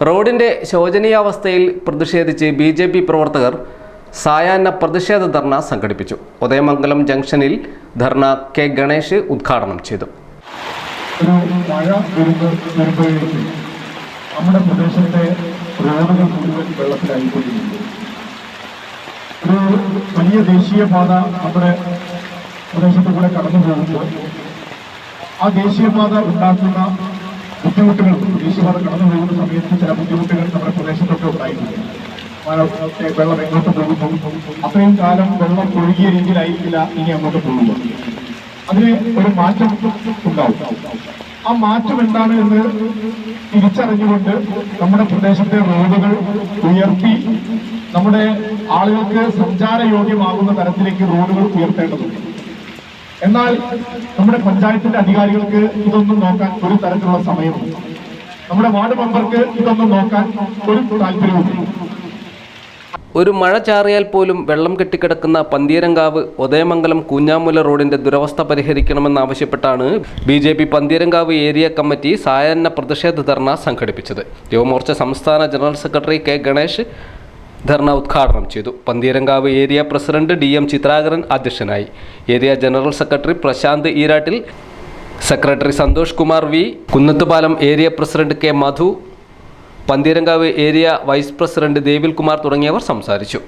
റോഡിന്റെ ശോചനീയാവസ്ഥയിൽ പ്രതിഷേധിച്ച് ബി.ജെ.പി. പ്രവർത്തകർ സായാഹ്ന പ്രതിഷേധ ധർണ സംഘടിപ്പിച്ചു. ഉദയമംഗലം ജംഗ്ഷനിൽ ധർണ കെ ഗണേഷ് ഉദ്ഘാടനം ചെയ്തു. നമ്മുടെ പ്രദേശത്തെ റോഡുകൾ മുഴുവൻ വെള്ളത്തിലായിക്കൊണ്ടിരിക്കുന്നു. ഒരു വലിയ ദേശീയപാത നമ്മുടെ പ്രദേശത്ത് കൂടെ കടന്നു പോകുമ്പോൾ ആ ദേശീയപാത ഉണ്ടാക്കുന്ന ബുദ്ധിമുട്ടുകൾ, ദേശീയപാത കടന്നു പോകുന്ന സമയത്ത് ചില ബുദ്ധിമുട്ടുകൾ നമ്മുടെ പ്രദേശത്തൊക്കെ ഉണ്ടായിട്ടുണ്ട്. വെള്ളം എങ്ങോട്ട് പോകുന്നു, അത്രയും കാലം വെള്ളം ഒഴുകിയ രീതിയിലായിരിക്കില്ല ഇനി അങ്ങോട്ട് പോകുമ്പോൾ. അതിന് ഒരു മാറ്റം ഉണ്ടാവും. ആ മാറ്റം എന്താണ് എന്ന് തിരിച്ചറിഞ്ഞുകൊണ്ട് നമ്മുടെ പ്രദേശത്തെ റോഡുകൾ ഉയർത്തി നമ്മുടെ ആളുകൾക്ക് സഞ്ചാരയോഗ്യമാകുന്ന തരത്തിലേക്ക് റോഡുകൾ ഉയർത്തേണ്ടതുണ്ട്. എന്നാൽ നമ്മുടെ പഞ്ചായത്തിന്റെ അധികാരികൾക്ക് ഇതൊന്നും നോക്കാൻ ഒരു തരത്തിലുള്ള സമയമുണ്ട്. നമ്മുടെ വാർഡ് മെമ്പർക്ക് ഇതൊന്നും നോക്കാൻ ഒരു താല്പര്യവുമില്ല. ഒരു മഴ ചാറിയാൽ പോലും വെള്ളം കെട്ടിക്കിടക്കുന്ന പന്തീരങ്കാവ് ഉദയമംഗലം കൂഞ്ഞാമുല റോഡിന്റെ ദുരവസ്ഥ പരിഹരിക്കണമെന്നാവശ്യപ്പെട്ടാണ് ബി.ജെ.പി. പന്തീരങ്കാവ് ഏരിയ കമ്മിറ്റി സായാഹ്ന പ്രതിഷേധ ധർണ സംഘടിപ്പിച്ചത്. യുവമോർച്ച സംസ്ഥാന general secretary K Ganesh dharna ഉദ്ഘാടനം ചെയ്തു. Pantheerankavu area president DM Chitrakaran അധ്യക്ഷനായി. Area general secretary Prashanth Eerattil, secretary Santhosh Kumar V, Kunnathupalam area president K Madhu, Pantheerankavu area vice president Devil Kumar തുടങ്ങിയവർ സംസാരിച്ചു.